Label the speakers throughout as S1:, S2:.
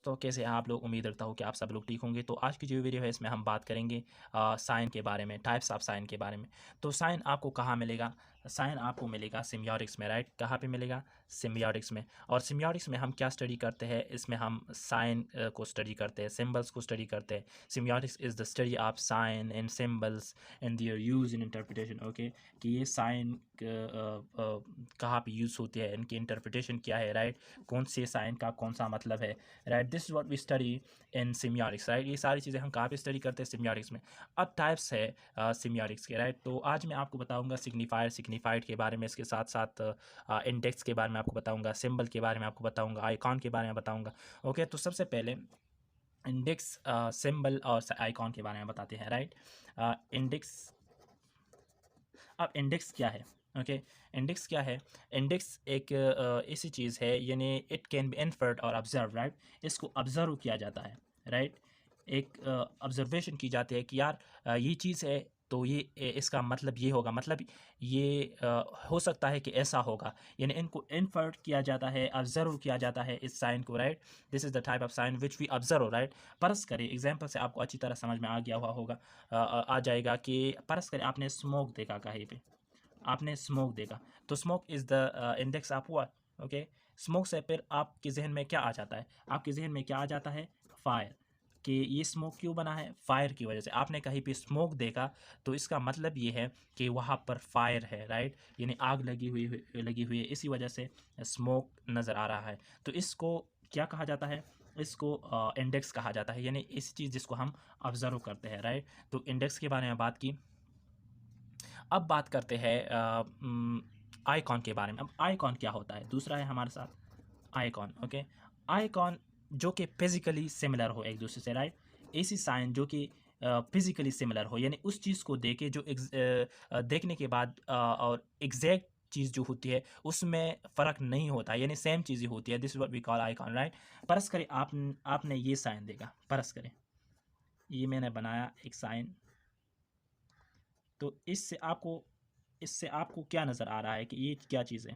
S1: दोस्तों, कैसे हैं आप लोग। उम्मीद रखता हूँ कि आप सब लोग ठीक होंगे। तो आज की जो वीडियो है इसमें हम बात करेंगे साइन के बारे में, टाइप्स ऑफ साइन के बारे में। तो साइन आपको कहाँ मिलेगा? साइन आपको मिलेगा सिम्बियोटिक्स में, राइट। कहाँ पे मिलेगा? सिम्बियोटिक्स में। और सिम्बियोटिक्स में हम क्या स्टडी करते हैं? इसमें हम साइन को स्टडी करते हैं, सिम्बल्स को स्टडी करते हैं। Semiotics is the study of sign and symbols and their use in interpretation. Okay, कि ये साइन कहाँ पे यूज़ होती है, इनकी इंटरप्रिटेशन क्या है, राइट। कौन से साइन का कौन सा मतलब है, right. This is what we study in semiotics, right. ये सारी चीज़ें हम कहाँ पे स्टडी करते हैं? सिम्बियोटिक्स में। अब टाइप्स है सिम्बियोटिक्स के, राइट। तो आज मैं आपको बताऊंगा सिग्निफायर, सिग्निफाइड के बारे में, इसके साथ साथ इंडेक्स के बारे में आपको बताऊंगा, सिंबल के बारे में आपको बताऊंगा, आइकॉन के बारे में बताऊंगा। ओके, तो सबसे पहले इंडेक्स, सिंबल और आइकॉन के बारे में बताते हैं, राइट। इंडेक्स, अब इंडेक्स क्या है? ओके, इंडेक्स क्या है? इंडेक्स एक ऐसी चीज़ है, यानी इट कैन बी इन्फर्ड और ऑब्जर्व, राइट। इसको ऑब्जर्व किया जाता है, राइट। एक ऑब्जर्वेशन की जाती है कि यार ये चीज़ है, तो ये इसका मतलब ये होगा, मतलब ये हो सकता है कि ऐसा होगा, यानी इनको इन्फर्ड किया जाता है, ऑब्जर्व किया जाता है इस साइन को, right. This is the type of sign which we observe, right. परस करें, एग्जाम्पल से आपको अच्छी तरह समझ में आ गया हुआ होगा, आ जाएगा कि परस करें आपने स्मोक देखा कहीं पे, आपने स्मोक देखा, तो smoke is the index of what? Okay, smoke से फिर आपके जहन में क्या आ जाता है? आपके जहन में क्या आ जाता है? फायर। कि ये स्मोक क्यों बना है? फायर की वजह से। आपने कहीं पे स्मोक देखा, तो इसका मतलब ये है कि वहाँ पर फायर है, राइट। यानी आग लगी हुई है, इसी वजह से स्मोक नज़र आ रहा है। तो इसको क्या कहा जाता है? इसको इंडेक्स कहा जाता है, यानी इस चीज़ जिसको हम ऑब्जर्व करते हैं, राइट। तो इंडेक्स के बारे में बात की। अब बात करते हैं आइकॉन के बारे में। अब आइकॉन क्या होता है? दूसरा है हमारे साथ आइकॉन। ओके, आइकॉन जो कि फिजिकली सिमिलर हो एक दूसरे से, राइट। ऐसी साइन जो कि फिजिकली सिमिलर हो, यानी उस चीज़ को देखे जो देखने के बाद और एग्जैक्ट चीज़ जो होती है उसमें फ़र्क नहीं होता, यानी सेम चीज़ ही होती है। This is what we call icon, right. परस करें आपने ये साइन देखा, परस करें ये मैंने बनाया एक साइन, तो इससे आपको क्या नज़र आ रहा है कि ये क्या चीज़ है?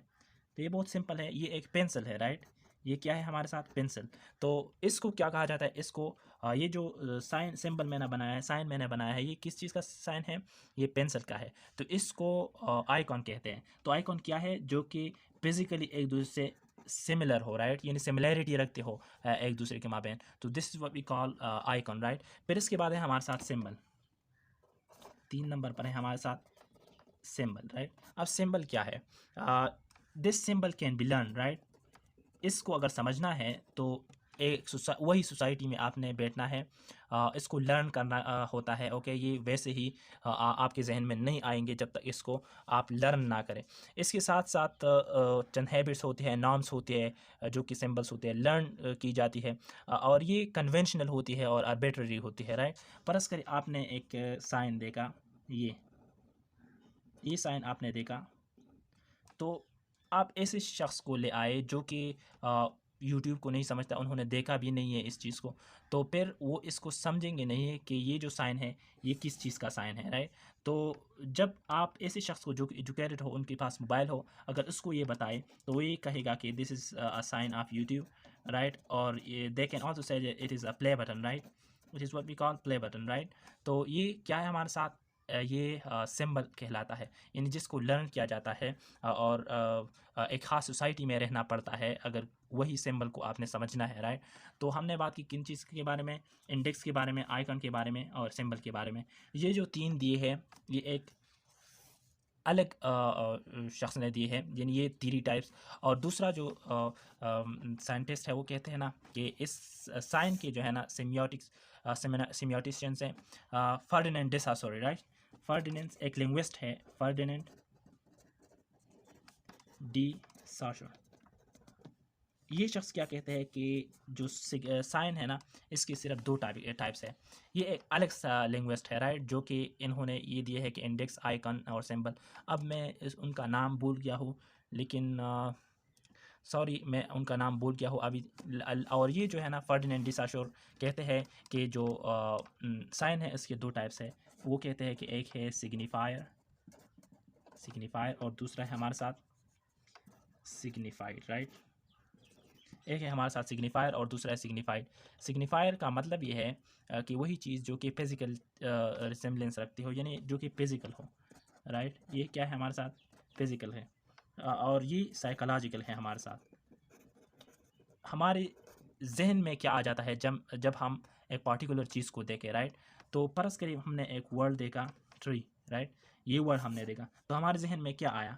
S1: तो ये बहुत सिंपल है, ये एक पेंसिल है, राइट। ये क्या है हमारे साथ? पेंसिल। तो इसको क्या कहा जाता है? इसको ये जो साइन सिंबल मैंने बनाया है, साइन मैंने बनाया है, ये किस चीज़ का साइन है? ये पेंसिल का है। तो इसको आइकॉन कहते हैं। तो आइकॉन क्या है? जो कि फिजिकली एक दूसरे से सिमिलर हो, राइट, यानी सिमिलैरिटी रखते हो एक दूसरे के माबेन। तो this is what we call icon, right. फिर इसके बाद है हमारे साथ सिंबल। 3 नंबर पर है हमारे साथ सिंबल, राइट। अब सिंबल क्या है? This symbol can be learn, right. इसको अगर समझना है तो एक वही सोसाइटी में आपने बैठना है, इसको लर्न करना होता है। ओके, ये वैसे ही आपके जहन में नहीं आएंगे जब तक इसको आप लर्न ना करें। इसके साथ साथ चंद हैबिट्स होती है, नॉर्म्स होती है, जो कि सिंबल्स होते हैं, लर्न की जाती है, और ये कन्वेंशनल होती है और आर्बिट्ररी होती है, राइट। परस करें आपने एक साइन देखा, ये साइन आपने देखा, तो आप ऐसे शख्स को ले आए जो कि यूट्यूब को नहीं समझता, उन्होंने देखा भी नहीं है इस चीज़ को, तो फिर वो इसको समझेंगे नहीं है कि ये जो साइन है ये किस चीज़ का साइन है, राइट। तो जब आप ऐसे शख्स को जो कि एजुकेटेड हो, उनके पास मोबाइल हो, अगर उसको ये बताए, तो वो ये कहेगा कि this is a sign of YouTube, right. और ये they can also say it is a play button, right. Which is what we call play button, right. तो ये क्या है हमारे साथ? ये सिंबल कहलाता है, यानी जिसको लर्न किया जाता है, और एक ख़ास सोसाइटी में रहना पड़ता है अगर वही सिंबल को आपने समझना है, राइट। तो हमने बात की किन चीज़ के बारे में? इंडेक्स के बारे में, आइकन के बारे में और सिंबल के बारे में। ये जो 3 दिए हैं, ये एक अलग शख्स ने दिए हैं, यानी ये 3 टाइप्स। और दूसरा जो साइंटिस्ट है वो कहते हैं ना कि इस साइन के जो है ना सिम्बियोटिक्स सिम्बियोटिशियंस हैं, फर्डिनेंड डी सासोरी, राइट। फर्डिनेंड एक लिंग्विस्ट है, फर्डिनेंड डी सासो। ये शख्स क्या कहते हैं कि जो साइन है ना, इसकी सिर्फ 2 टाइप्स है। ये एक अलग सा लिंग्विस्ट है, राइट, जो कि इन्होंने ये दिए है कि इंडेक्स, आइकन और सिंबल। अब मैं उनका नाम भूल गया हूँ, लेकिन सॉरी, मैं उनका नाम भूल गया हूँ अभी। और ये जो है ना फर्डिनेंड डी सासोर कहते हैं कि जो साइन है इसके 2 टाइप्स है। वो कहते हैं कि एक है सिग्निफायर और दूसरा है हमारे साथ सिग्निफाइड, राइट। एक है हमारे साथ सिग्निफायर और दूसरा है सिग्निफाइड। सिग्निफायर का मतलब ये है कि वही चीज़ जो कि फिजिकल रिसेम्बलेंस रखती हो, यानी जो कि फिजिकल हो, राइट। ये क्या है हमारे साथ, फिजिकल है। और ये साइकोलॉजिकल है हमारे साथ। हमारे जहन में क्या आ जाता है जब जब हम एक पर्टिकुलर चीज़ को देखें, राइट। तो परस करीब हमने एक वर्ड देखा, ट्री, राइट। ये वर्ड हमने देखा तो हमारे जहन में क्या आया,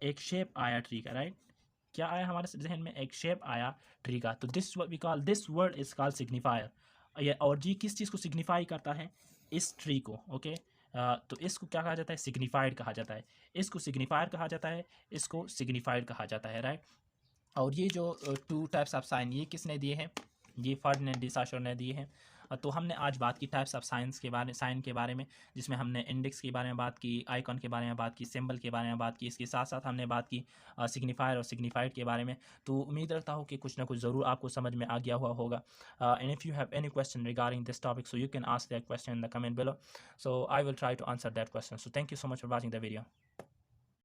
S1: एक शेप आया ट्री का, राइट। क्या आया हमारे जहन में, एक शेप आया ट्री का। तो this we call, this word is called signifier. ये और जी किस चीज़ को सिग्निफाई करता है, इस ट्री को, ओके। तो इसको क्या कहा जाता है, सिग्निफाइड कहा जाता है। इसको सिग्निफायर कहा जाता है, इसको सिग्निफाइड कहा जाता है, राइट। और ये जो टू टाइप्स ऑफ साइन ये किसने दिए हैं, ये फर्डिनेंड डी साशर ने दिए हैं। तो हमने आज बात की टाइप्स ऑफ साइंस के बारे, साइन के बारे में, जिसमें हमने इंडेक्स के बारे में बात की, आइकन के बारे में बात की, सिंबल के बारे में बात की, इसके साथ साथ हमने बात की सिग्निफायर और सिग्निफाइड के बारे में। तो उम्मीद रखता हूँ कि कुछ ना कुछ ज़रूर आपको समझ में आ गया हुआ होगा। And if you have any question regarding this topic, so you can ask that question in the comment below, so I will try to answer that question. So thank you so much for watching the video.